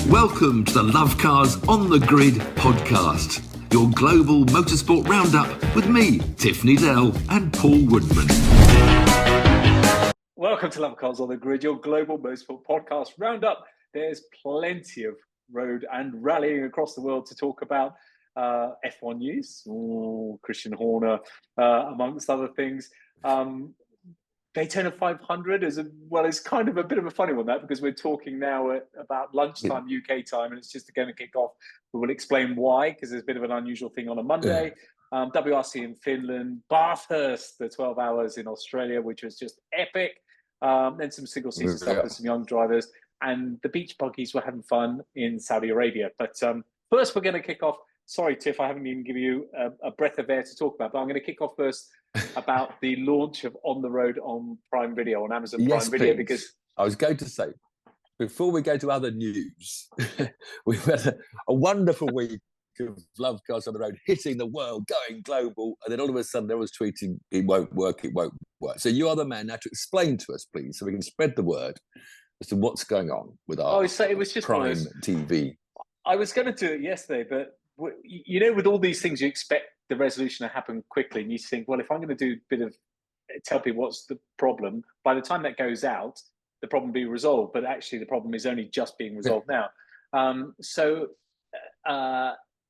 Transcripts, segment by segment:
Welcome to the Lovecars On The Grid podcast, your global motorsport roundup with me, Tiff Needell, and Paul Woodman. Welcome to Lovecars On The Grid, your global motorsport podcast roundup. There's plenty of road and rallying across the world to talk about. F1 news, Christian Horner, amongst other things. Daytona 500 it's kind of a bit of a funny one, that, because we're talking now at about lunchtime UK time, and it's just going to kick off. We will explain why, because there's a bit of an unusual thing on a Monday. WRC in Finland, Bathurst, the 12 hours in Australia, which was just epic. Then some single season stuff with some young drivers, and the beach buggies were having fun in Saudi Arabia. But first, we're going to kick off. Sorry, Tiff, I haven't even given you a breath of air to talk about, but I'm going to kick off first about the launch of On The Road on Prime Video, on Amazon Prime Video, because I was going to say, before we go to other news, we've had a wonderful week of Lovecars on the road, hitting the world, going global, and then all of a sudden everyone's tweeting, it won't work. So you are the man now to explain to us, please, so we can spread the word as to what's going on with our it was just Prime TV. I was going to do it yesterday, but you know, with all these things, you expect the resolution to happen quickly, and you think, well, if I'm going to do a bit of tell people what's the problem, by the time that goes out, the problem will be resolved. But actually, the problem is only just being resolved now.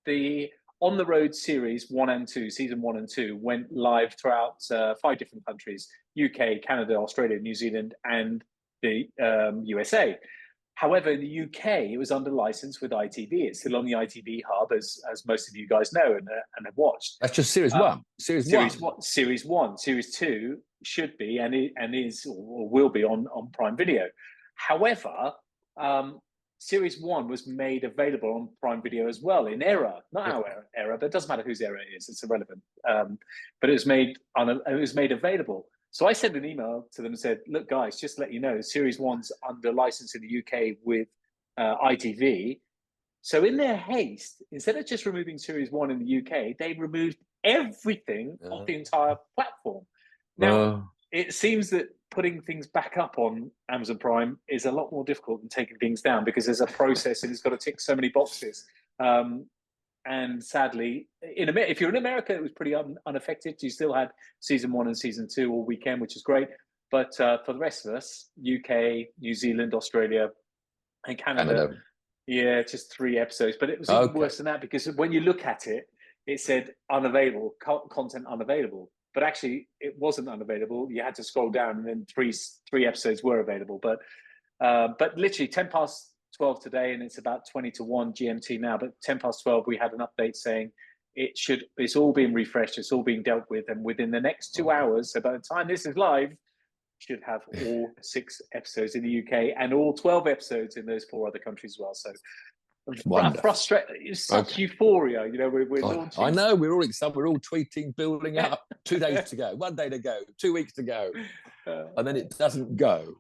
The On The Road series 1 and 2, season 1 and 2, went live throughout 5 different countries: UK, Canada, Australia, New Zealand, and the USA. However, in the UK, it was under license with ITV. It's still on the ITV hub, as most of you guys know and have watched. That's just Series 1. Series 1. Series 1. Series 2 should be and is or will be on Prime Video. However, Series 1 was made available on Prime Video as well in error, not our error, but it doesn't matter whose error it is. It's irrelevant. But it was made available. So I sent an email to them and said, look, guys, just to let you know, Series 1's under license in the UK with ITV. So in their haste, instead of just removing Series 1 in the UK, they removed everything off the entire platform. Now, it seems that putting things back up on Amazon Prime is a lot more difficult than taking things down, because there's a process and it's got to tick so many boxes. And sadly, if you're in America, it was pretty unaffected. You still had season 1 and season 2 all weekend, which is great. But for the rest of us, UK, New Zealand, Australia, and Canada, just 3 episodes. But it was even worse than that, because when you look at it, it said unavailable, content unavailable. But actually, it wasn't unavailable. You had to scroll down, and then three episodes were available. But literally 10 past 12 today, and it's about 20 to 1 GMT now, but 10 past 12 we had an update saying it's all being refreshed, it's all being dealt with, and within the next 2 hours, so by the time this is live, should have all 6 episodes in the UK and all 12 episodes in those 4 other countries as well. So frustrating, such euphoria, you know, we're launching. I know, we're all excited, we're all tweeting, building up. 2 days to go, 1 day to go, 2 weeks to go, and then it doesn't go.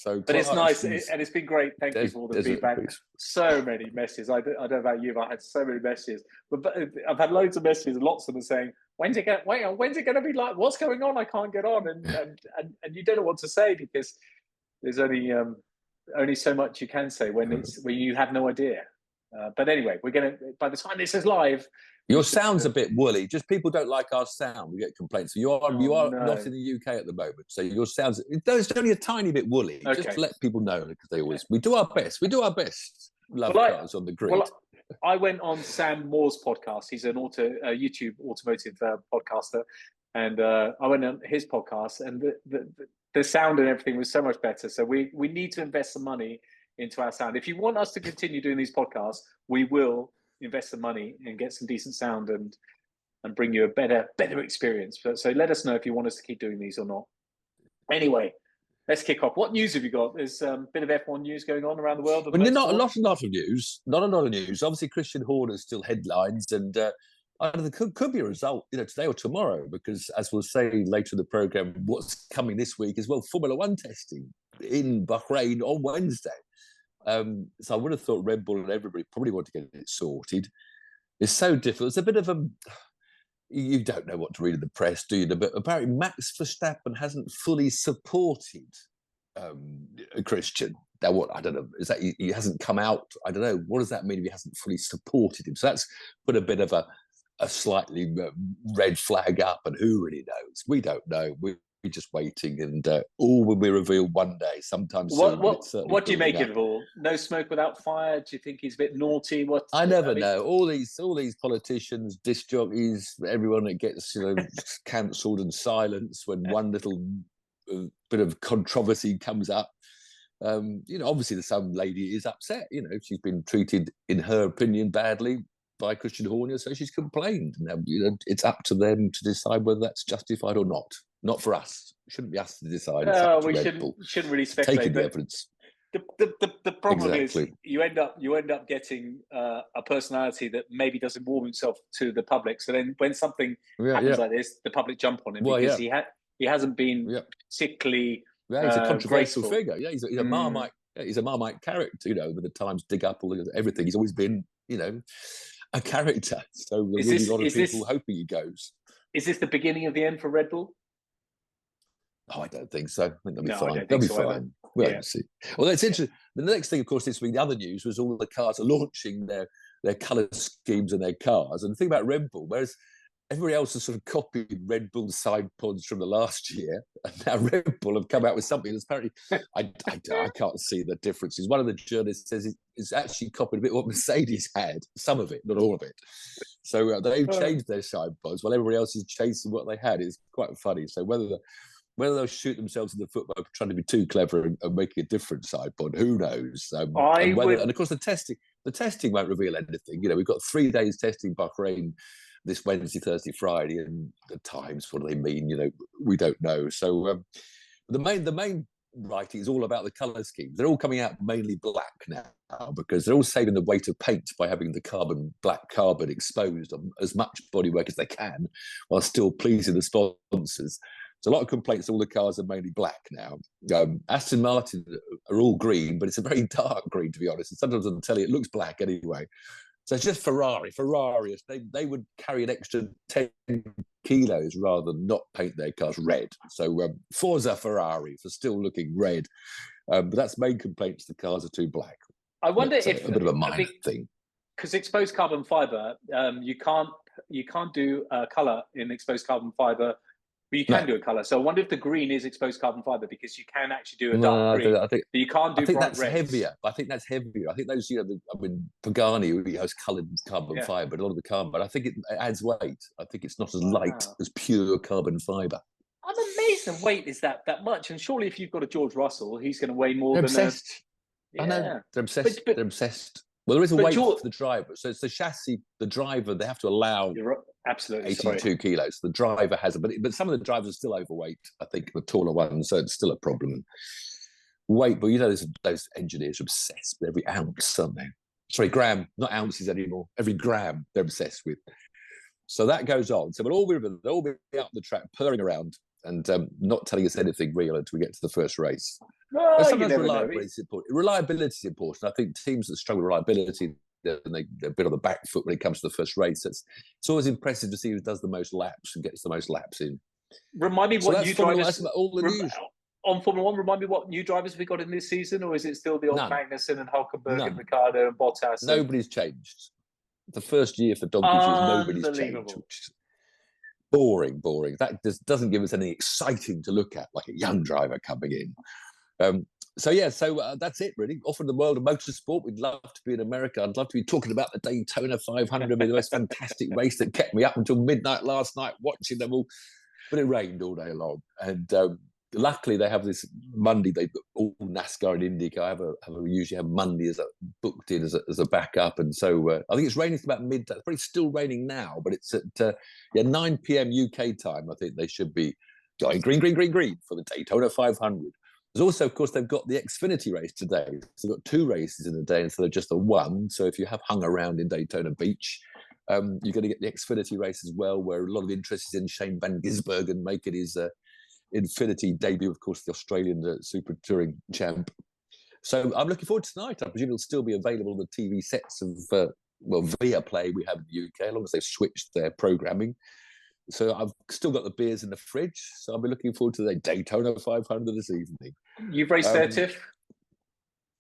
But it's nice, and it's been great. Thank you for all the feedback. So many messages. I don't know about you, but I had so many messages. But I've had loads of messages, lots of them saying, when's it going to be like? What's going on? I can't get on. And you don't know what to say, because there's only so much you can say when you have no idea. But anyway, by the time this is live, your sound's a bit woolly. Just people don't like our sound. We get complaints. So you are not in the UK at the moment. So your sound's it's only a tiny bit woolly. Okay. Just to let people know, because we do our best. We do our best. Lovecars on the grid. Well, I went on Sam Moore's podcast. He's an YouTube automotive podcaster, and I went on his podcast, and the sound and everything was so much better. So we need to invest some money into our sound. If you want us to continue doing these podcasts, we will invest some money and get some decent sound and bring you a better experience. So let us know if you want us to keep doing these or not. Anyway, let's kick off. What news have you got? There's a bit of F1 news going on around the world. Well, not a lot of news. Not a lot of news. Obviously, Christian Horner's still headlines, and there could be a result, today or tomorrow, because as we'll say later in the programme, what's coming this week is, Formula One testing in Bahrain on Wednesday. So I would have thought Red Bull and everybody probably want to get it sorted. It's so difficult. It's a bit of you don't know what to read in the press, do you? But apparently Max Verstappen hasn't fully supported Christian. Now, what I don't know is that he hasn't come out. I don't know, what does that mean if he hasn't fully supported him? So that's put a bit of a slightly red flag up, and who really knows? We don't know. We're just waiting, and all will be revealed one day, sometime soon. What do you make of it all? No smoke without fire. Do you think he's a bit naughty? I never know. All these politicians, disc jockeys, everyone that gets cancelled and silenced when one little bit of controversy comes up. Obviously some lady is upset. She's been treated, in her opinion, badly by Christian Horner, so she's complained. Now, it's up to them to decide whether that's justified or not. Not for us. It shouldn't be us to decide. We shouldn't really speculate. Taking the evidence. The problem is you end up getting a personality that maybe doesn't warm himself to the public. So then when something happens like this, the public jump on him because he hasn't been particularly. Yeah, he's a controversial graceful figure. Yeah, he's a Marmite. He's a Marmite character. With the Times dig up everything. He's always been, a character. So there's really a lot of people hoping he goes. Is this the beginning of the end for Red Bull? Oh, I don't think so. I think they'll be fine. They'll be fine. We'll see. Well, that's interesting. The next thing, of course, this week, the other news was all the cars are launching their colour schemes and their cars. And the thing about Red Bull, whereas everybody else has sort of copied Red Bull's side pods from the last year, and now Red Bull have come out with something that's apparently I can't see the differences. One of the journalists says it's actually copied a bit what Mercedes had, some of it, not all of it. So they've changed their side pods while everybody else is chasing what they had. It's quite funny. So whether they'll shoot themselves in the foot by trying to be too clever and making a different side pod, who knows? And of course the testing won't reveal anything. We've got 3 days testing Bahrain this Wednesday, Thursday, Friday, and the times, what do they mean? We don't know. So the main writing is all about the colour schemes. They're all coming out mainly black now because they're all saving the weight of paint by having the black carbon exposed on as much bodywork as they can while still pleasing the sponsors. So a lot of complaints, all the cars are mainly black now. Aston Martin are all green, but it's a very dark green, to be honest. And sometimes on the telly, it looks black anyway. So it's just Ferrari. They would carry an extra 10 kilos rather than not paint their cars red. So Forza Ferrari for still looking red. But that's main complaints, the cars are too black. I wonder if a bit of a minor thing. Because exposed carbon fibre, you can't do colour in exposed carbon fibre. But you can do a colour. So I wonder if the green is exposed carbon fibre because you can actually do a dark green. But you can't do bright reds. Heavier. I think that's heavier. I think those, Pagani has coloured carbon fibre, a lot of the carbon, but I think it adds weight. I think it's not as light as pure carbon fibre. I'm amazed the weight is that much. And surely if you've got a George Russell, he's going to weigh more than obsessed. I know. They're obsessed. They're obsessed. Well, there is a weight for the driver. So it's the chassis, the driver, they have to allow absolutely 82 kilos. The driver has it, but some of the drivers are still overweight, I think, the taller ones, so it's still a problem. Weight, but those engineers are obsessed with every ounce, aren't they? Sorry, gram, not ounces anymore. Every gram they're obsessed with. So that goes on. So they'll all be up the track, purring around and not telling us anything real until we get to the first race. Sometimes reliability is important. I think teams that struggle with reliability, they're a bit on the back foot when it comes to the first race. It's always impressive to see who does the most laps and gets the most laps in. Remind me what new drivers... all the news. On Formula One, remind me what new drivers we got in this season, or is it still the old Magnussen and Hulkenberg and Ricciardo and Bottas? Nobody's changed. The first year for donkeys, nobody's changed. Boring. That just doesn't give us anything exciting to look at, like a young driver coming in. So that's it, really. Off in the world of motorsport, we'd love to be in America. I'd love to be talking about the Daytona 500, the most fantastic race that kept me up until midnight last night watching them all. But it rained all day long. And luckily, they have this Monday. They've got all NASCAR and IndyCar. Usually have Monday booked in as a backup. And so I think it's raining about midday. It's probably still raining now, but it's at 9 p.m. UK time. I think they should be going green for the Daytona 500. There's also, of course, they've got the Xfinity race today. So they've got 2 races in a day instead of just the one. So if you have hung around in Daytona Beach, you're going to get the Xfinity race as well, where a lot of interest is in Shane Van Gisbergen making his Infinity debut, of course, the Australian Super Touring champ. So I'm looking forward to tonight. I presume it'll still be available on the TV sets of, Viaplay we have in the UK, as long as they've switched their programming. So I've still got the beers in the fridge. So I'll be looking forward to the Daytona 500 this evening. You've raced there, Tiff?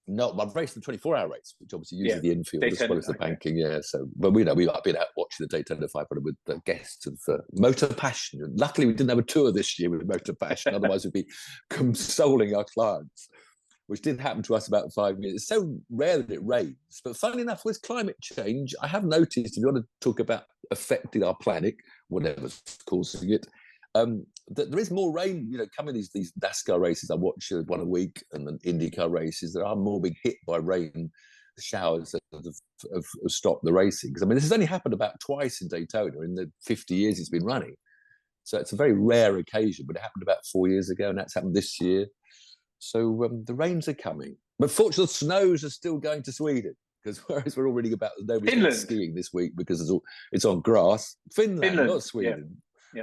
No, I've raced the 24-hour race, which obviously uses the infield Daytona, as well as the banking. Yeah, so but we've been out watching the Daytona 500 with the guests of Motor Passion. And luckily, we didn't have a tour this year with Motor Passion. Otherwise, we'd be consoling our clients, which did happen to us about 5 years. It's so rare that it rains. But funnily enough, with climate change, I have noticed, if you want to talk about affecting our planet, whatever's causing it, that there is more rain, coming these NASCAR races. I watch one a week, and then IndyCar races. There are more being hit by rain showers that have stopped the racing. Because I mean, this has only happened about twice in Daytona in the 50 years it's been running. So it's a very rare occasion, but it happened about 4 years ago, and that's happened this year. So the rains are coming, but fortunately, the snows are still going to Sweden. Because whereas we're all reading about nobody's skiing this week because it's on grass. Finland, not Sweden. Yeah.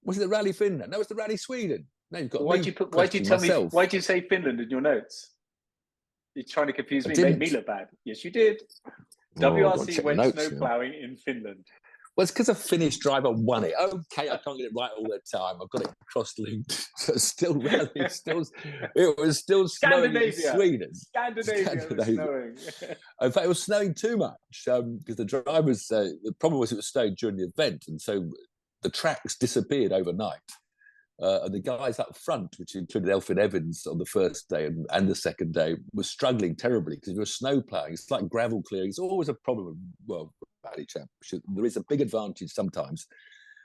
Was it the Rally Finland? No, it's the Rally Sweden. No, you've got why do you tell me? Why do you say Finland in your notes? You're trying to confuse me. Made me look bad. Yes, you did. WRC went snow ploughing in Finland. Well, it's because a Finnish driver won it. Okay, I can't get it right all the time. I've got it cross-linked. So it's still rally. It was still snowing in Sweden. Scandinavia was snowing. In fact, it was snowing too much because the drivers. The problem was it was snowing during the event, and so the tracks disappeared overnight. And the guys up front, which included Elfyn Evans on the first day and the second day, were struggling terribly because there was snow ploughing. It's like gravel clearing. It's always a problem. Well, Rally Championship, there is a big advantage sometimes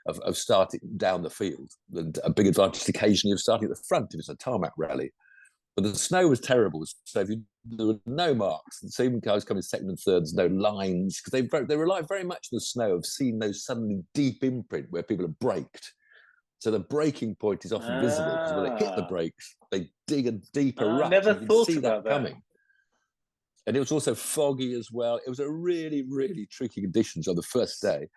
of starting down the field, and a big advantage occasionally of starting at the front if it's a tarmac rally. But the snow was terrible, so there were no marks. The same guys coming second and third, there's no lines because they rely very much on the snow of seeing those suddenly deep imprint where people have braked. So the braking point is often visible because when they hit the brakes, they dig a deeper rut. I never thought see about that coming. And it was also foggy as well. It was a really, really tricky conditions on the first day.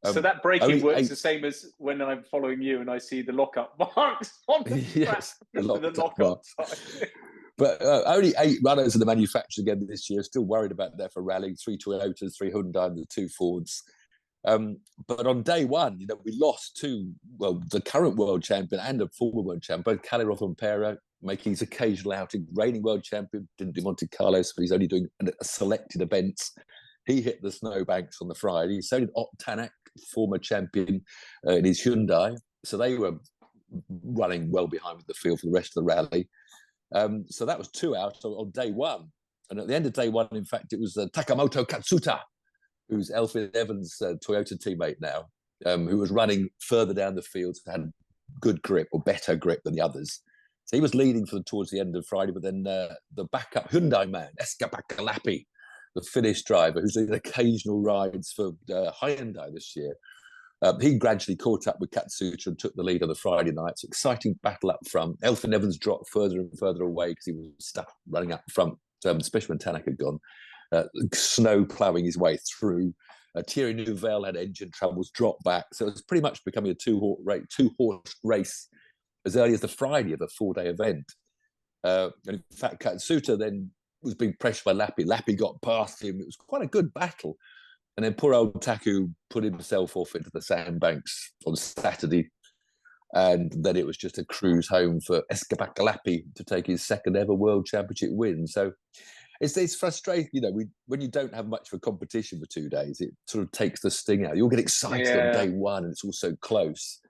So that braking works the same as when I'm following you and I see the lockup marks on the track. The lockup side. But only 8 runners in the manufacturers again this year. Still worried about that for rallying. 3 Toyotas, 3 Hyundai, and the 2 Fords. But on day one, we lost the current world champion and a former world champion, both Kalle Rovanperä, making his occasional outing, reigning world champion, didn't do Monte Carlo, so he's only doing selected events. He hit the snowbanks on the Friday. So did Ott Tänak, former champion in his Hyundai. So they were running well behind the field for the rest of the rally. So that was 2 out on day one. And at the end of day one, in fact, it was Takamoto Katsuta, who's Elfyn Evans' Toyota teammate now, who was running further down the field, had good grip or better grip than the others. So he was leading towards the end of Friday, but then the backup Hyundai man, Eska Pakalappi, the Finnish driver, who's doing occasional rides for Hyundai this year, he gradually caught up with Katsuta and took the lead on the Friday night. So exciting battle up front. Elfyn Evans dropped further and further away because he was stuck running up front, especially when Tänak had gone. Snow ploughing his way through. Thierry Neuville had engine troubles, dropped back. So it was pretty much becoming a two-horse race as early as the Friday of a 4-day event. And in fact, Katsuta then was being pressured by Lappi. Lappi got past him. It was quite a good battle. And then poor old Taku put himself off into the sandbanks on Saturday. And then it was just a cruise home for Eska Pakalappi to take his second ever World Championship win. So it's frustrating, when you don't have much of a competition for 2 days, it sort of takes the sting out. You all get excited on day one and it's all so close,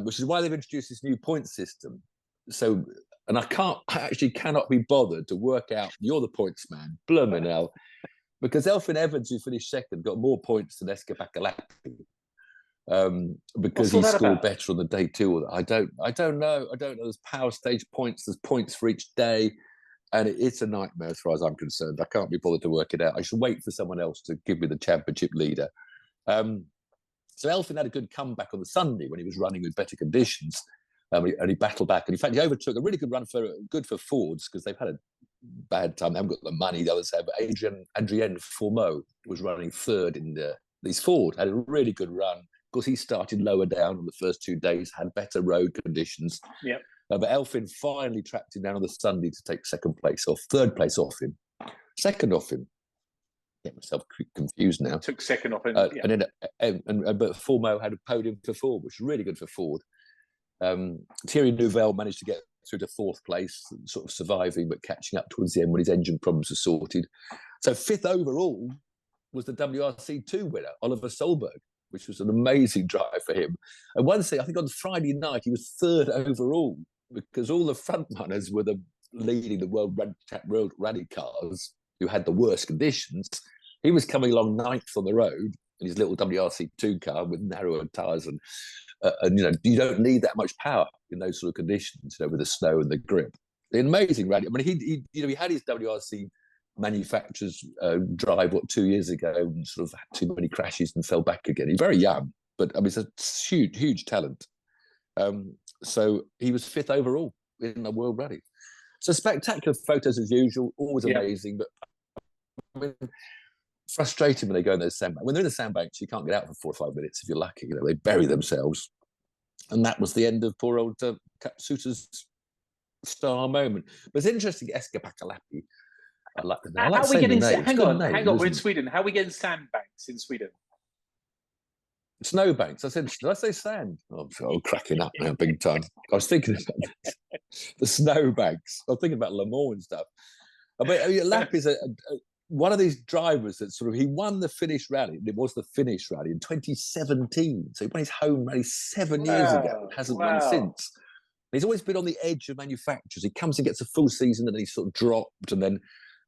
which is why they've introduced this new point system. So, and I cannot be bothered to work out, you're the points man, blooming hell, because Elfyn Evans, who finished second, got more points than Eska Pakalappi. Because he scored better on the day two. I don't know. There's power stage points. There's points for each day. And it's a nightmare as far as I'm concerned. I can't be bothered to work it out. I should wait for someone else to give me the championship leader. So Elfyn had a good comeback on the Sunday when he was running with better conditions. And he battled back. And in fact, he overtook a really good run good for Fords because they've had a bad time. They haven't got the money the others have. But Adrien Fourmeau was running third in these Ford, had a really good run. Of course, he started lower down on the first 2 days, had better road conditions. Yeah. But Elfyn finally tracked him down on the Sunday to take third place off him, second off him. Get myself confused now. Took second off him. And then, but Fourmeau had a podium for Ford, which was really good for Ford. Thierry Neuville managed to get through to fourth place, sort of surviving but catching up towards the end when his engine problems were sorted. So fifth overall was the WRC2 winner, Oliver Solberg, which was an amazing drive for him. And one thing, I think on Friday night, he was third overall because all the front runners were leading the World Rally cars who had the worst conditions. He was coming along ninth on the road in his little WRC2 car with narrower tyres and you don't need that much power in those sort of conditions, with the snow and the grip. An amazing rally. I mean, he had his WRC manufacturers drive 2 years ago and sort of had too many crashes and fell back again. He's very young, but I mean, he's a huge talent. So he was fifth overall in the World Rally. So spectacular photos as usual, always amazing. But I mean, frustrating when they go in those sandbanks. When they're in the sandbanks, you can't get out for 4 or 5 minutes if you're lucky. They bury themselves, and that was the end of poor old Suter's star moment. But it's interesting, Eska Pakalappi. I like the name. How are we getting? Hang on. We're in Sweden. How are we getting sandbanks in Sweden? Snowbanks. I said, did I say sand? Oh, I'm cracking up now, big time. I was thinking about the snowbanks. I was thinking about Le Mans and stuff. I mean, Lapp is one of these drivers that he won the Finnish rally. It was the Finnish rally in 2017. So he won his home rally 7 years ago. Hasn't won since. He's always been on the edge of manufacturers. He comes and gets a full season and then he's sort of dropped. And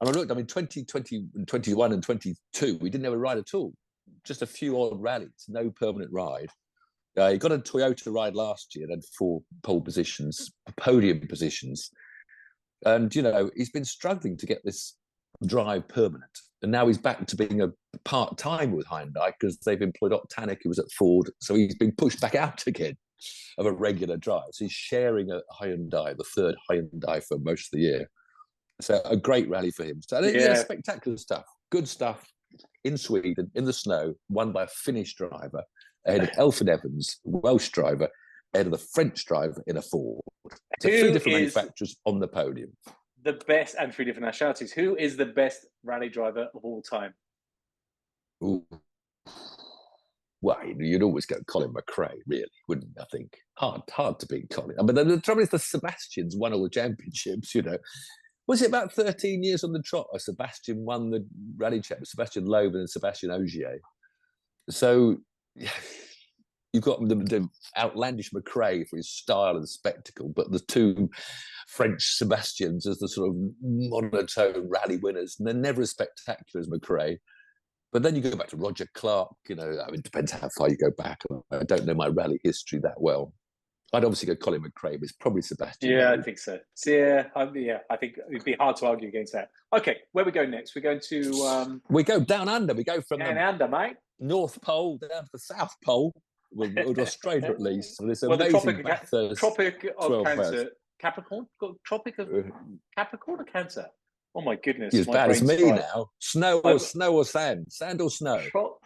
I looked, 2020, 21 and 22, we didn't have a ride at all. Just a few odd rallies, no permanent ride. He got a Toyota ride last year, had 4 pole positions, podium positions. And, he's been struggling to get this drive permanent. And now he's back to being a part-time with Hyundai because they've employed Ott Tanak, who was at Ford. So he's been pushed back out again of a regular drive. So he's sharing a Hyundai, the third Hyundai for most of the year. So a great rally for him. So spectacular stuff, good stuff in Sweden, in the snow, won by a Finnish driver, ahead of Elfyn Evans, Welsh driver, ahead of the French driver in a Ford. So 3 different manufacturers on the podium. The best, and 3 different nationalities. Who is the best rally driver of all time? Ooh. Well, you'd always go Colin McRae, really, wouldn't you? I think hard to beat Colin. I mean, the trouble is the Sebastians won all the championships. Was it about 13 years on the trot? Sebastian won the rally championship. Sebastian Loeb and Sebastian Ogier. So you've got the outlandish McRae for his style and spectacle, but the 2 French Sebastians as the sort of monotone rally winners, and they're never as spectacular as McRae. But then you go back to Roger Clark, it depends how far you go back. I don't know my rally history that well. I'd obviously go Colin McRae, but it's probably Sebastian. Yeah, Loeb. I think so. So, I think it'd be hard to argue against that. Okay, where are we going next? We're going to... We go down under. We go from down under, mate. North Pole down to the South Pole, or Australia at least. So this amazing Bathurst, Tropic of Cancer. Capricorn? Tropic of Capricorn or Cancer? Oh my goodness! You're as bad as me now. Snow or sand? Sand or snow?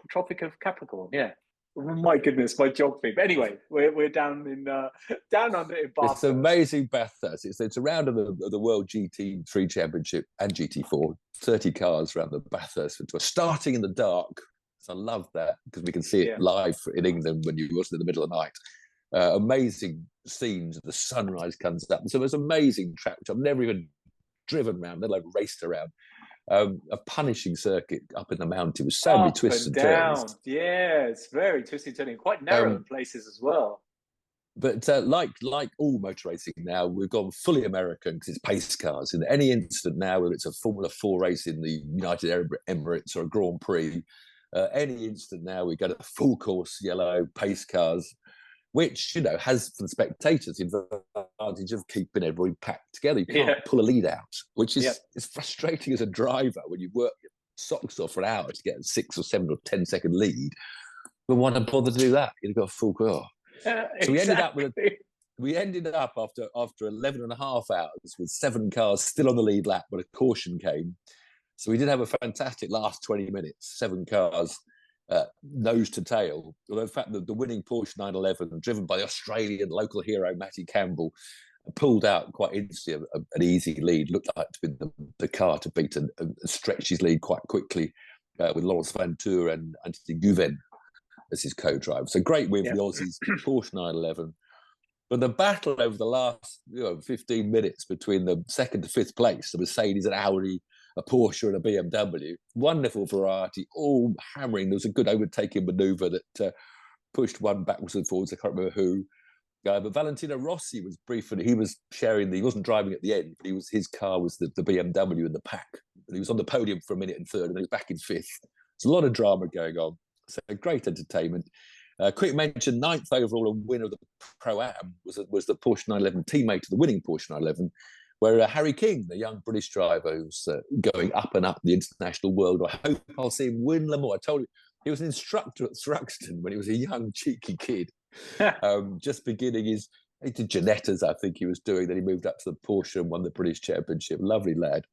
Tropic of Capricorn. Yeah. Oh my goodness, my geography. But anyway, we're down under in Bathurst. It's amazing Bathurst. It's around the World GT3 Championship and GT4. 30 cars around the Bathurst tour, starting in the dark. So I love that because we can see it live in England when you wasn't in the middle of the night. Amazing scenes. The sunrise comes up. So it's an amazing track, which I've never even driven around, let alone raced around. A punishing circuit up in the mountain with so many twists and turns. Yeah, it's very twisty turning, quite narrow in places as well. But like all motor racing now, we've gone fully American because it's pace cars. In any instant now, whether it's a Formula 4 race in the United Arab Emirates or a Grand Prix, any instant now we go to full course yellow pace cars, which has for the spectators the advantage of keeping everybody packed together. You can't pull a lead out, which is it's frustrating as a driver when you work your socks off for an hour to get a 6 or 7 or 10 second lead. But why not bother to do that? You've got a full car. So we ended up after 11 and a half hours with 7 cars still on the lead lap when a caution came. So we did have a fantastic last 20 minutes, 7 cars. Nose to tail. Although in fact the winning Porsche 911, driven by the Australian local hero Matty Campbell, pulled out quite instantly an easy lead. Looked like to be the car to beat and stretch his lead quite quickly with Lawrence Van Tour and Anthony Guven as his co-driver. So great win for the Aussies. Porsche 911. But the battle over the last 15 minutes between the second to fifth place, the Mercedes, an Audi, a Porsche and a BMW, wonderful variety, all hammering. There was a good overtaking manoeuvre that pushed one backwards and forwards. I can't remember who. But Valentino Rossi was briefly, he was sharing he wasn't driving at the end, but his car was the BMW in the pack. And he was on the podium for a minute and third, and then he was back in fifth. There's a lot of drama going on. So great entertainment. Quick mention, ninth overall and winner of the Pro-Am was the Porsche 911 teammate of the winning Porsche 911, where Harry King, the young British driver who's going up and up the international world. I hope I'll see him win Le Mans. I told you, he was an instructor at Thruxton when he was a young, cheeky kid. Just beginning he did Janettas, I think he was doing. Then he moved up to the Porsche and won the British Championship. Lovely lad.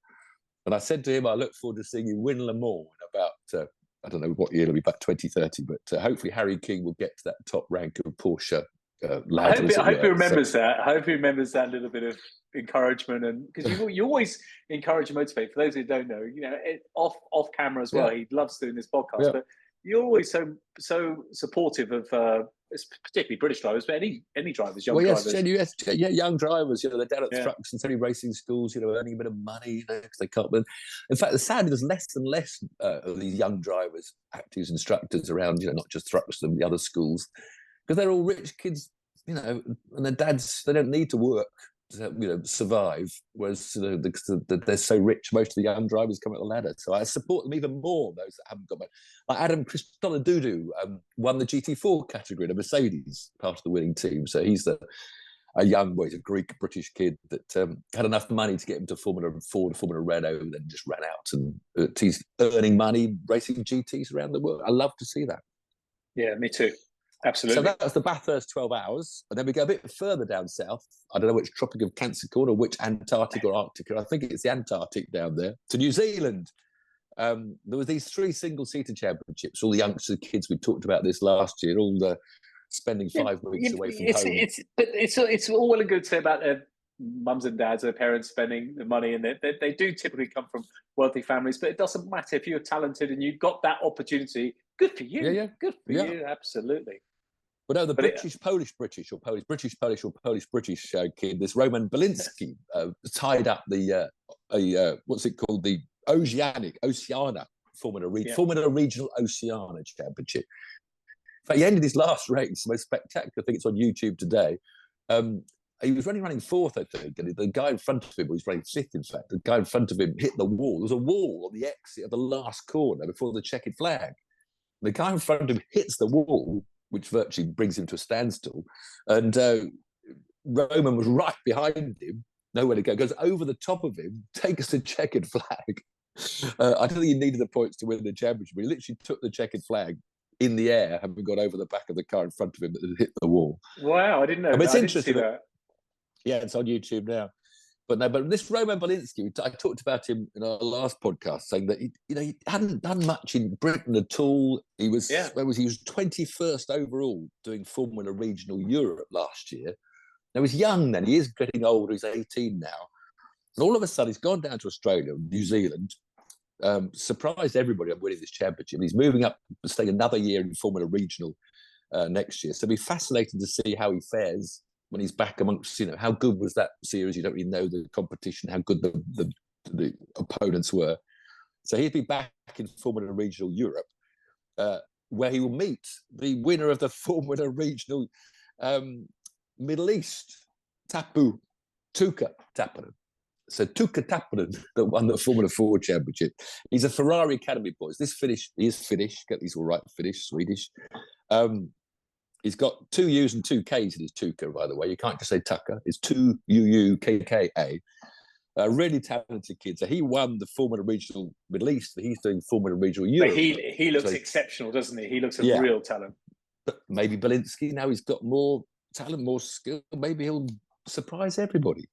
And I said to him, I look forward to seeing you win Le Mans in about, I don't know what year it'll be, about 2030, but hopefully Harry King will get to that top rank of Porsche lads. I hope he remembers that. I hope he remembers that little bit of encouragement, and because you always encourage and motivate. For those who don't know, off camera as well. He loves doing this podcast, but you're always so supportive of particularly British drivers, but any drivers, young drivers. Young drivers. They're down at trucks and so many racing schools. Earning a bit of money because they can't. But in fact, sadly, there's less and less of these young drivers, active instructors around. Not just Thruxton, the other schools, because they're all rich kids. And their dads, they don't need to work to survive, whereas they're so rich, most of the young drivers come up the ladder. So I support them even more, those that haven't got much. Like Adam Christodoulou won the GT4 category in a Mercedes, part of the winning team. So he's a young boy, he's a Greek-British kid that had enough money to get him to Formula Ford, Formula Renault, and then just ran out. And he's earning money racing GTs around the world. I love to see that. Yeah, me too. Absolutely. So that's the Bathurst 12 hours. And then we go a bit further down south. I don't know which Tropic of Capricorn or which Antarctic or Arctica. I think it's the Antarctic down there. To New Zealand. There was these 3 single-seater championships. All the youngsters, kids, we talked about this last year, all the spending 5 weeks away from home. It's all well and good to say about their mums and dads, their parents spending the money, and they do typically come from wealthy families, but it doesn't matter if you're talented and you've got that opportunity. Good for you. Yeah. Good for you. Absolutely. But no, the Polish British kid, this Roman Belinsky, tied up the what's it called, the Oceania Formula Regional Oceania Championship. In fact, he ended his last race, the most spectacular. I think it's on YouTube today. He was running fourth, I think, and the guy in front of him, was running fifth, in fact. The guy in front of him hit the wall. There was a wall on the exit of the last corner before the checkered flag. The guy in front of him hits the wall, which virtually brings him to a standstill. And Roman was right behind him, nowhere to go, goes over the top of him, takes the checkered flag. I don't think he needed the points to win the championship, but he literally took the checkered flag in the air, having got over the back of the car in front of him that had hit the wall. Wow, I didn't know. It's interesting. Yeah, it's on YouTube now. But this Roman Belinsky, I talked about him in our last podcast, saying that he hadn't done much in Britain at all. He was 21st overall doing Formula Regional Europe last year. Now, he was young then. He is getting older. He's 18 now. And all of a sudden, he's gone down to Australia, New Zealand, surprised everybody on winning this championship. He's moving up to stay another year in Formula Regional next year. So it'll be fascinating to see how he fares when he's back amongst, how good was that series? You don't really know the competition, how good the opponents were. So he'll be back in Formula Regional Europe, where he will meet the winner of the Formula Regional Middle East, Tuukka Tappanen. So Tuukka Tappanen that won the Formula 4 championship. He's a Ferrari Academy boy. He is Finnish, get these all right, Finnish, Swedish. He's got 2 U's and 2 K's in his Tuukka, by the way. You can't just say Tucker. It's 2 UUKKA. Really talented kid. So he won the Formula Regional Middle East, but he's doing Formula Regional Europe. But he looks exceptional, doesn't he? He looks a real talent. But maybe Belinsky, now he's got more talent, more skill. Maybe he'll surprise everybody.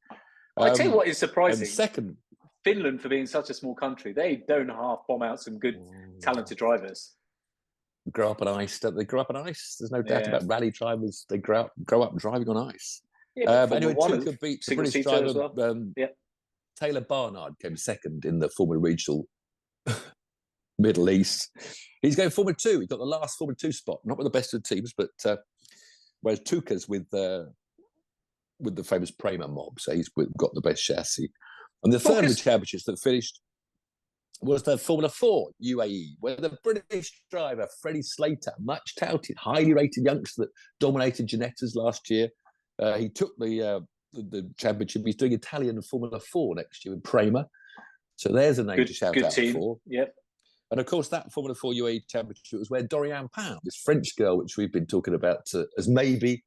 I tell you what is surprising. Second, Finland, for being such a small country, they don't half bomb out some good, talented drivers. Grow up on ice, don't they? Grow up on ice. There's no doubt about rally drivers. They grow up driving on ice. Yeah, but anyway, Tuukka beat the British driver. Taylor Barnard came second in the Formula Regional Middle East. He's going Formula 2. He got the last Formula 2 spot, not with the best of the teams, but whereas Tuukka's with with the famous Prema mob, so he's got the best chassis. And the third of the championships that finished was the Formula 4 UAE, where the British driver, Freddie Slater, much touted, highly rated youngster that dominated Ginettas last year. He took the championship. He's doing Italian Formula 4 next year with Prema. So there's a name to shout out team. for. Yep. And of course, that Formula 4 UAE championship was where Dorian Pound, this French girl, which we've been talking about as maybe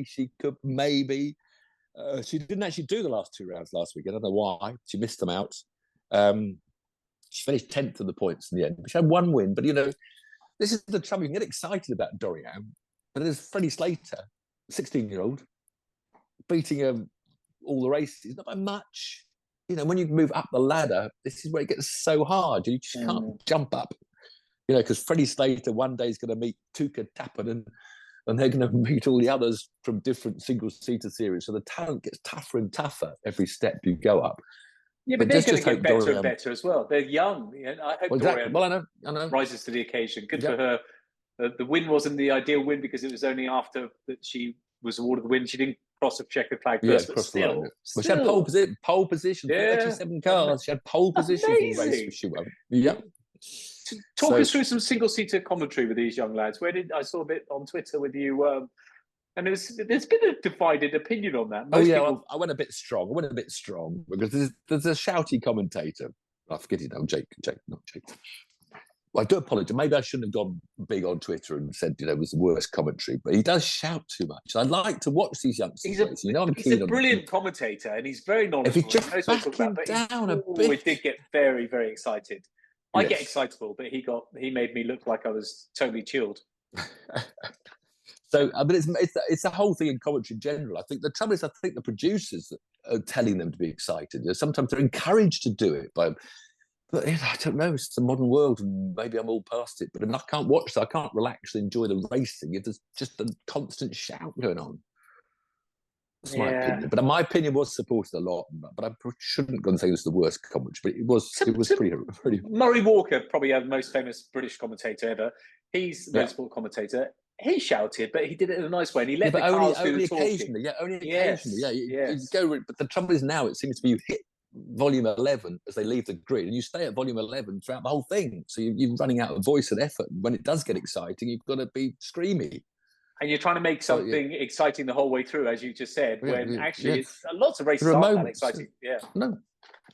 she could, she didn't actually do the last 2 rounds last week. I don't know why. She missed them out. She finished 10th of the points in the end. She had 1 win, but this is the trouble. You can get excited about Dorian, but there's Freddie Slater, 16-year-old, beating all the races, not by much. When you move up the ladder, this is where it gets so hard. You just can't jump up. Because Freddie Slater one day is going to meet Tuka Tappen and they're going to meet all the others from different single-seater series. So the talent gets tougher and tougher every step you go up. Yeah, but they're going to get better and better as well. They're young. I hope Dorian I know. rises to the occasion. Good for her. The win wasn't the ideal win because it was only after that she was awarded the win. She didn't cross a checkered flag first, but still. Well, she had pole position, 37 cars. She had pole position in the race, which she won. Yeah. Talk us through some single-seater commentary with these young lads. I saw a bit on Twitter with you, and there's been a divided opinion on that. I went a bit strong because there's a shouty commentator. I forget his name, Jake, not Jake. Well, I do apologise. Maybe I shouldn't have gone big on Twitter and said, it was the worst commentary, but he does shout too much. I like to watch these youngsters. He's a brilliant commentator and he's very knowledgeable. If he just back him down a bit. We did get very, very excited. I get excitable, but he made me look like I was totally chilled. So, but it's the whole thing in commentary in general. I think the trouble is, I think the producers are telling them to be excited. Sometimes they're encouraged to do it but I don't know. It's the modern world, and maybe I'm all past it. But I can't watch that. I can't relax and enjoy the racing if there's just a constant shout going on. That's my opinion. But my opinion was supported a lot. But I shouldn't go and say it was the worst commentary. But it was pretty. Murray Walker, probably the most famous British commentator ever. He's the motorsport commentator. He shouted, but he did it in a nice way. And he let the cars do the talking. Occasionally. But the trouble is now it seems to be you hit volume 11 as they leave the grid, and you stay at volume 11 throughout the whole thing. So you're running out of voice and effort. When it does get exciting, you've got to be screamy. And you're trying to make something exciting the whole way through, as you just said, actually it's lots of races aren't that exciting.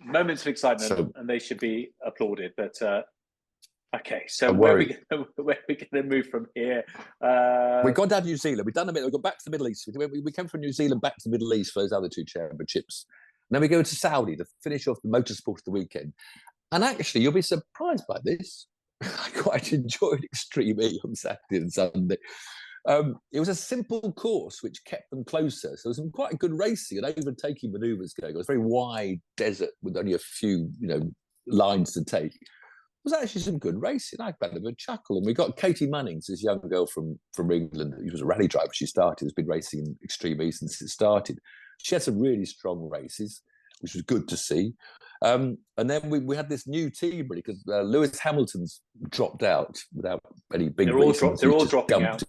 Moments of excitement, and they should be applauded. But okay, so where are we going to move from here? We've gone down to New Zealand. We've gone back to the Middle East. We came from New Zealand back to the Middle East for those other 2 championships. And then we go to Saudi to finish off the motorsport of the weekend. And actually, you'll be surprised by this. I quite enjoyed Extreme E on Saturday and Sunday. It was a simple course which kept them closer. So there was some quite good racing and overtaking manoeuvres going. It was a very wide desert with only a few, lines to take. It was actually some good racing. I had a bit of a chuckle. And we got Katie Munnings, this young girl from England. She was a rally driver. She started, has been racing in Extreme E since it started. She had some really strong races, which was good to see. And then we had this new team, really, because Lewis Hamilton's dropped out without any big reasons. They're all dropping out.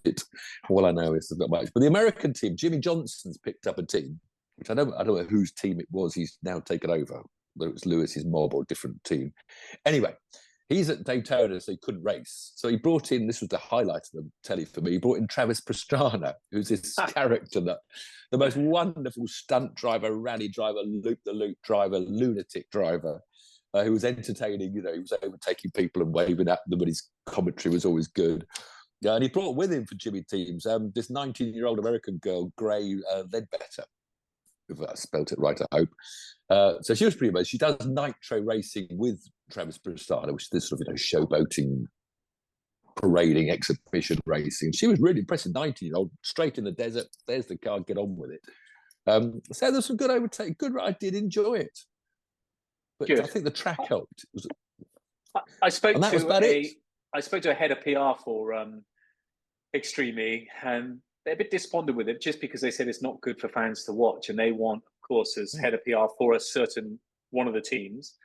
All I know is there's not much. But the American team, Jimmy Johnson's picked up a team, which I don't know whose team it was. He's now taken over, whether it was Lewis's mob or a different team. Anyway, he's at Daytona, so he couldn't race. So he brought in, this was the highlight of the telly for me, he brought in Travis Pastrana, who's this character, the most wonderful stunt driver, rally driver, loop-the-loop driver, lunatic driver, who was entertaining. He was overtaking people and waving at them, and his commentary was always good. And he brought with him for Jimmy teams this 19-year-old American girl, Gray Ledbetter, if I spelt it right, I hope. So she was pretty amazing. She does nitro racing with Travis Pastrana, which is this sort of showboating, parading, exhibition racing. She was really impressive. 19-year-old, straight in the desert. There's the car. Get on with it. So there's some good overtake. Good. I did enjoy it, but good. I think the track helped. I spoke to a head of PR for Extreme E, and they're a bit despondent with it just because they said it's not good for fans to watch, and they want, of course, as head of PR for a certain one of the teams,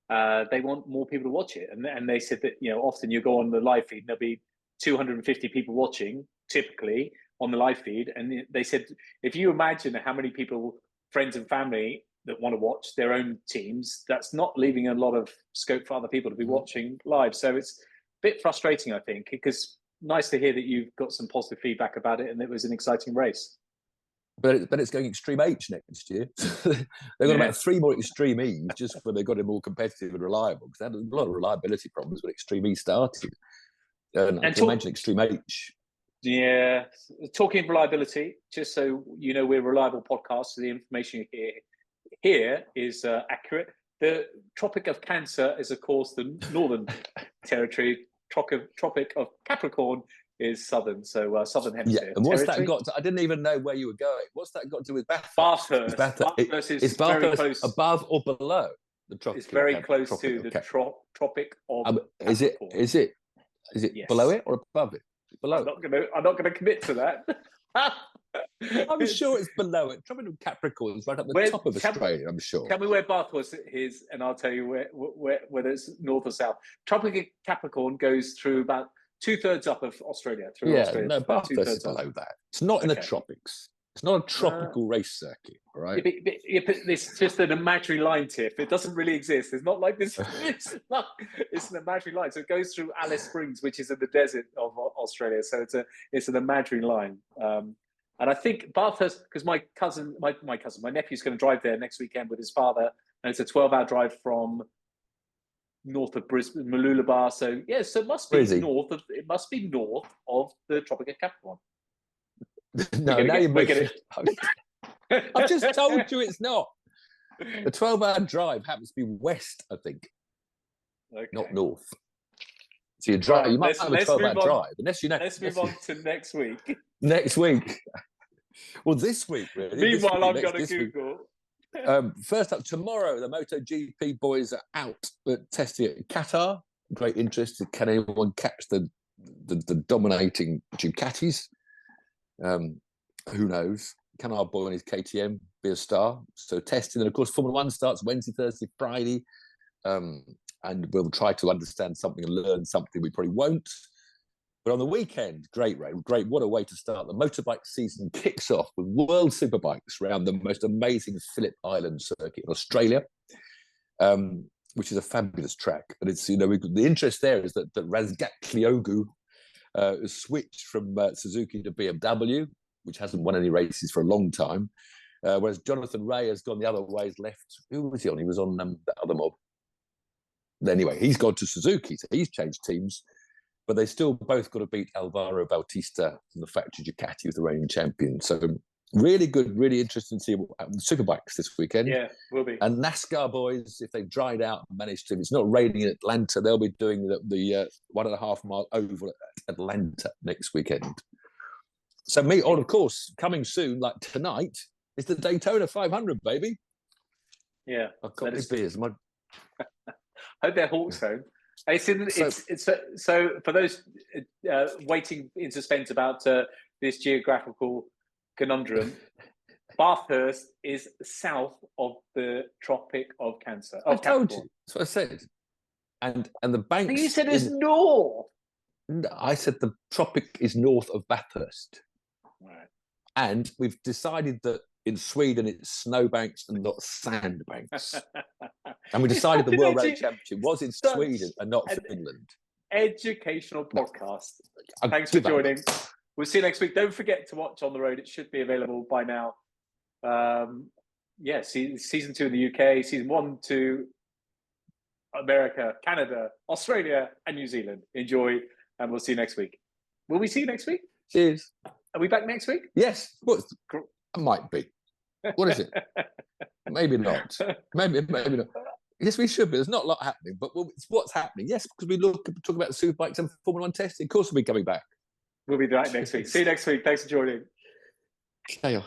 they want more people to watch it. And they said that often you go on the live feed and there'll be 250 people watching typically, on the live feed, and they said, if you imagine how many people, friends and family, that want to watch their own teams, that's not leaving a lot of scope for other people to be watching live. So it's a bit frustrating, I think, because nice to hear that you've got some positive feedback about it and it was an exciting race. But it's going Extreme H next year. They've got about 3 more Extreme E's just when they got it more competitive and reliable, because they had a lot of reliability problems when Extreme E started. And I can imagine Extreme H. Yeah. Talking reliability, just so you know, we're a reliable podcast, so the information here is accurate. The Tropic of Cancer is, of course, the northern territory. Tropic of Capricorn is southern, so southern hemisphere. Yeah, and what's that got to, I didn't even know where you were going. What's that got to do with Bathurst? Bathurst is very close. Above or below the tropic? It's very close to the Tropic of Capricorn. Is it yes. Below it or above it? Below. I'm not gonna commit to that. I'm sure it's below it. Tropic of Capricorn is right up the top of Australia, I'm sure. Tell me where Bathurst is, and I'll tell you whether it's north or south. Tropic of Capricorn goes through about 2/3 up of Australia. Australia. No, Bathurst is below that. It's not in the tropics. It's not a tropical race circuit, all right? It's just an imaginary line, Tiff. It doesn't really exist. It's not like this. It's an imaginary line. So it goes through Alice Springs, which is in the desert of Australia. So it's an imaginary line. And I think Bathurst, because my nephew's going to drive there next weekend with his father, and it's a 12-hour drive from north of Brisbane, Mooloolaba. So yes, so it must be north of the Tropic of Capricorn. No, now you're making it. I've just told you it's not. The 12-hour drive happens to be west, I think, not north. So you drive. Right, you might have a 12-hour drive, unless you know. Let's move on to next week. Next week. Well, this week, really. Meanwhile, I'm going to Google. First up, tomorrow, the MotoGP boys are out at testing at Qatar. Great interest. Can anyone catch the dominating Ducatis? Who knows? Can our boy and his KTM be a star? So testing, and of course, Formula One starts Wednesday, Thursday, Friday, and we'll try to understand something and learn something we probably won't. But on the weekend, great. What a way to start. The motorbike season kicks off with World Superbikes around the most amazing Phillip Island circuit in Australia, which is a fabulous track. And it's, the interest there is that Razgat Kyogo has switched from Suzuki to BMW, which hasn't won any races for a long time. Whereas Jonathan Ray has gone the other way, he's left. Who was he on? He was on that other mob. Anyway, he's gone to Suzuki, so he's changed teams. But they still both got to beat Alvaro Bautista from the factory Ducati, who's the reigning champion. So really good, really interesting to see the Superbikes this weekend. Yeah, will be. And NASCAR boys, if they've dried out and managed to, if it's not raining in Atlanta, they'll be doing the 1.5 mile oval at Atlanta next weekend. So of course, coming soon, like tonight, is the Daytona 500, baby. Yeah. I've got my beers. I hope they're Hawks home. So for those waiting in suspense about this geographical conundrum, Bathurst is south of the Tropic of Cancer. I told you. That's what I said. And the banks. You said it's north. I said the tropic is north of Bathurst. Right. And we've decided that in Sweden it's snowbanks and not sandbanks. And we decided the World Rally Championship was in Sweden and not Finland. Educational podcast. Thanks for joining. We'll see you next week. Don't forget to watch On the Road. It should be available by now. Season 2 in the UK, season 1 to America, Canada, Australia, and New Zealand. Enjoy, and we'll see you next week. Will we see you next week? Cheers. Are we back next week? Yes. I might be. What is it? Maybe not. Maybe not. Yes, we should be. There's not a lot happening, but it's what's happening. Yes, because we talk about the Superbikes and Formula One testing. Of course, we'll be coming back. We'll be back next week. See you next week. Thanks for joining. Chaos.